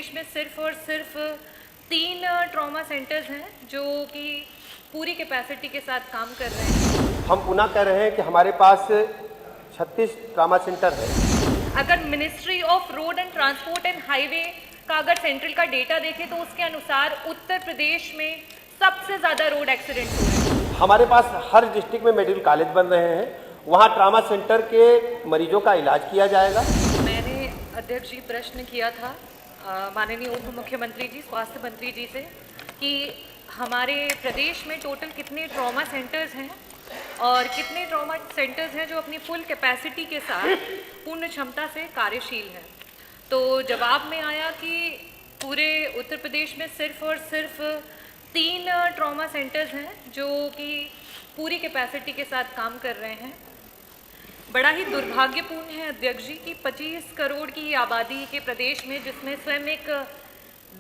प्रदेश में सिर्फ और सिर्फ 3 ट्रॉमा सेंटर्स हैं जो कि पूरी कैपेसिटी के साथ काम कर रहे हैं। हम पुनः कह रहे हैं कि हमारे पास 36 ट्रॉमा सेंटर है। अगर ministry of road and transport and highway का अगर सेंट्रल का डेटा देखें तो उसके अनुसार उत्तर प्रदेश में सबसे ज़्यादा रोड एक्सीडेंट हो रहे हैं। हमारे पास हर डिस्ट्रिक्ट में मेडिकल कॉलेज बन रहे हैं, वहाँ ट्रॉमा सेंटर के मरीजों का इलाज किया जाएगा। मैंने अध्यक्ष जी प्रश्न किया था माननीय उप मुख्यमंत्री जी, स्वास्थ्य मंत्री जी से कि हमारे प्रदेश में टोटल कितने ट्रॉमा सेंटर्स हैं और कितने ट्रॉमा सेंटर्स हैं जो अपनी फुल कैपेसिटी के साथ पूर्ण क्षमता से कार्यशील हैं। तो जवाब में आया कि पूरे उत्तर प्रदेश में सिर्फ और सिर्फ 3 ट्रॉमा सेंटर्स हैं जो कि पूरी कैपेसिटी के साथ काम कर रहे हैं। बड़ा ही दुर्भाग्यपूर्ण है अध्यक्ष जी कि 25 करोड़ की आबादी के प्रदेश में, जिसमें स्वयं एक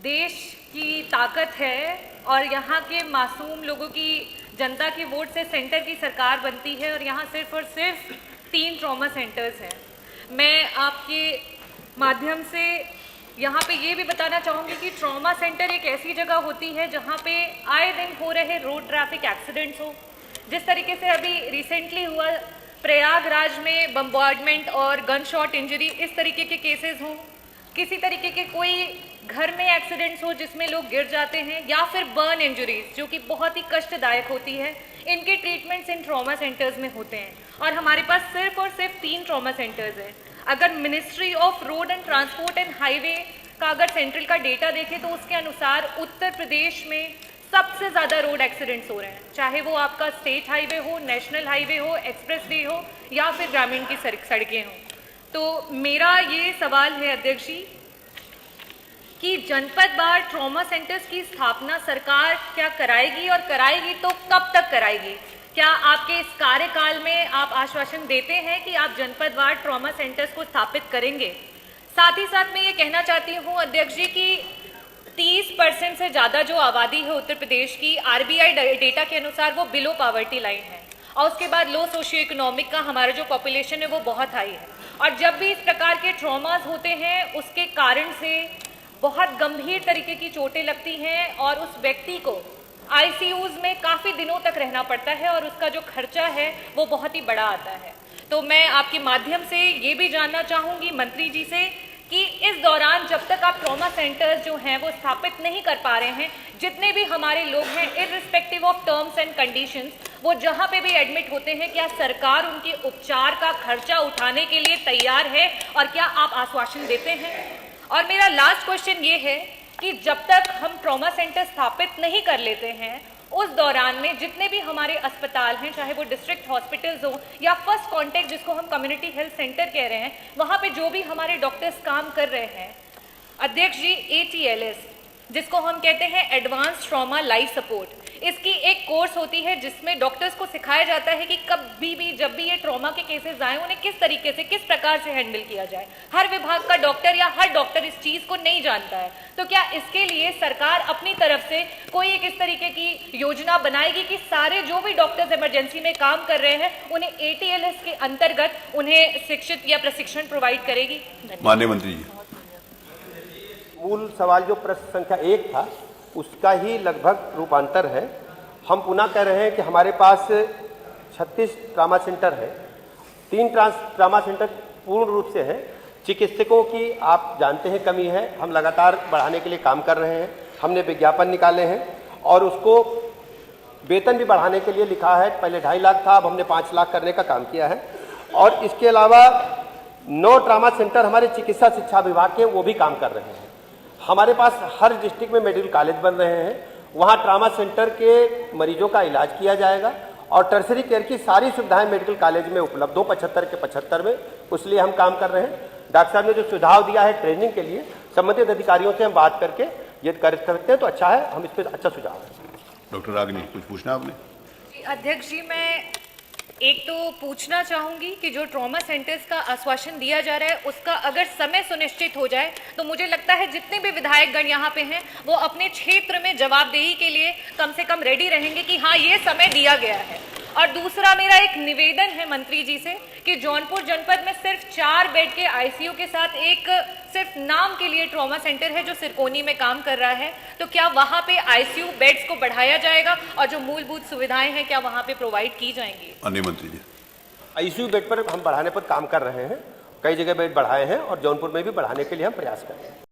देश की ताकत है और यहाँ के मासूम लोगों की, जनता के वोट से सेंटर की सरकार बनती है और यहाँ सिर्फ और सिर्फ 3 ट्रॉमा सेंटर्स हैं। मैं आपके माध्यम से यहाँ पे ये भी बताना चाहूँगी कि ट्रॉमा सेंटर एक ऐसी जगह होती है जहाँ पे आए दिन हो रहे रोड ट्रैफिक एक्सीडेंट्स हो। जिस तरीके से अभी रिसेंटली हुआ प्रयागराज में बम्बार्डमेंट और गन शॉट इंजरी, इस तरीके के केसेस हों, किसी तरीके के कोई घर में एक्सीडेंट्स हो जिसमें लोग गिर जाते हैं, या फिर बर्न इंजरीज जो कि बहुत ही कष्टदायक होती है, इनके ट्रीटमेंट्स इन ट्रॉमा सेंटर्स में होते हैं। और हमारे पास सिर्फ और सिर्फ 3 ट्रॉमा सेंटर्स हैं। अगर ministry of road and transport and highway का अगर सेंट्रल का डेटा देखें तो उसके अनुसार उत्तर प्रदेश में सबसे ज़्यादा रोड एक्सीडेंट्स हो रहे हैं, चाहे वो आपका स्टेट हाईवे हो, नेशनल हाईवे हो, एक्सप्रेस वे हो या फिर ग्रामीण की सड़कें हों। तो मेरा ये सवाल है अध्यक्ष जी कि जनपद वार ट्रॉमा सेंटर्स की स्थापना सरकार क्या कराएगी और कराएगी तो कब तक कराएगी? क्या आपके इस कार्यकाल में आप आश्वासन देते हैं कि आप जनपद वार ट्रॉमा सेंटर्स को स्थापित करेंगे? साथ ही साथ मैं ये कहना चाहती हूँ अध्यक्ष जी कि 30% से ज़्यादा जो आबादी है उत्तर प्रदेश की, आरबीआई डेटा के अनुसार वो बिलो पॉवर्टी लाइन है, और उसके बाद लो सोशियो इकोनॉमिक का हमारा जो पॉपुलेशन है वो बहुत हाई है। और जब भी इस प्रकार के ट्रॉमास होते हैं उसके कारण से बहुत गंभीर तरीके की चोटें लगती हैं और उस व्यक्ति को आईसीयूज में काफ़ी दिनों तक रहना पड़ता है और उसका जो खर्चा है वो बहुत ही बड़ा आता है। तो मैं आपके माध्यम से ये भी जानना चाहूँगी मंत्री जी से कि इस दौरान जब तक आप ट्रॉमा सेंटर्स जो हैं वो स्थापित नहीं कर पा रहे हैं, जितने भी हमारे लोग हैं irrespective of terms and conditions, वो जहाँ पे भी एडमिट होते हैं, क्या सरकार उनके उपचार का खर्चा उठाने के लिए तैयार है और क्या आप आश्वासन देते हैं? और मेरा लास्ट क्वेश्चन ये है कि जब तक हम ट्रॉमा सेंटर स्थापित नहीं कर लेते हैं उस दौरान में जितने भी हमारे अस्पताल हैं, चाहे वो डिस्ट्रिक्ट हॉस्पिटल्स हो या फर्स्ट कॉन्टैक्ट जिसको हम कम्युनिटी हेल्थ सेंटर कह रहे हैं, वहाँ पे जो भी हमारे डॉक्टर्स काम कर रहे हैं अध्यक्ष जी, ATLS जिसको हम कहते हैं एडवांस ट्रॉमा लाइफ सपोर्ट, इसकी एक कोर्स होती है जिसमें डॉक्टर्स को सिखाया जाता है कि कभी भी जब भी ये ट्रॉमा के केसेस आए उन्हें किस तरीके से, किस प्रकार से हैंडल किया जाए। हर विभाग का डॉक्टर या हर डॉक्टर इस चीज़ को नहीं जानता है। तो क्या इसके लिए सरकार अपनी तरफ से कोई एक इस तरीके की योजना बनाएगी कि सारे जो भी डॉक्टर्स इमरजेंसी में काम कर रहे हैं उन्हें ATLS के अंतर्गत उन्हें शिक्षित या प्रशिक्षण प्रोवाइड करेगी? माननीय मंत्री जी। मूल सवाल जो प्रश्न संख्या 1 था उसका ही लगभग रूपांतर है। हम पुनः कह रहे हैं कि हमारे पास 36 ट्रॉमा सेंटर है। 3 ट्रॉमा सेंटर पूर्ण रूप से हैं। चिकित्सकों की आप जानते हैं कमी है, हम लगातार बढ़ाने के लिए काम कर रहे हैं। हमने विज्ञापन निकाले हैं और उसको वेतन भी बढ़ाने के लिए लिखा है। पहले 2.5 लाख था, अब हमने 5 लाख करने का काम किया है। और इसके अलावा 9 ट्रॉमा सेंटर हमारे चिकित्सा शिक्षा विभाग के वो भी काम कर रहे हैं। हमारे पास हर डिस्ट्रिक्ट में मेडिकल कॉलेज बन रहे हैं, वहाँ ट्रॉमा सेंटर के मरीजों का इलाज किया जाएगा और टर्सरी केयर की सारी सुविधाएं मेडिकल कॉलेज में उपलब्ध हो 75 के 75 में। उसलिए हम काम कर रहे हैं। डॉक्टर साहब ने जो सुझाव दिया है ट्रेनिंग के लिए, संबंधित अधिकारियों से हम बात करके ये कर सकते हैं तो अच्छा है, हम इस पर अच्छा सुझाव है। डॉक्टर रागिनी, कुछ पूछना आपने? अध्यक्ष जी, मैं एक तो पूछना चाहूँगी कि जो ट्रॉमा सेंटर्स का आश्वासन दिया जा रहा है उसका अगर समय सुनिश्चित हो जाए तो मुझे लगता है जितने भी विधायकगण यहाँ पे हैं वो अपने क्षेत्र में जवाबदेही के लिए कम से कम रेडी रहेंगे कि हाँ ये समय दिया गया है। और दूसरा मेरा एक निवेदन है मंत्री जी से कि जौनपुर जनपद में सिर्फ 4 बेड के आईसीयू के साथ एक सिर्फ नाम के लिए ट्रॉमा सेंटर है जो सिरकोनी में काम कर रहा है, तो क्या वहां पे आईसीयू बेड्स को बढ़ाया जाएगा और जो मूलभूत सुविधाएं हैं क्या वहां पे प्रोवाइड की जाएंगी? अन्य मंत्री जी। आईसीयू बेड पर हम बढ़ाने पर काम कर रहे हैं, कई जगह बेड बढ़ाए हैं और जौनपुर में भी बढ़ाने के लिए हम प्रयास कर रहे हैं।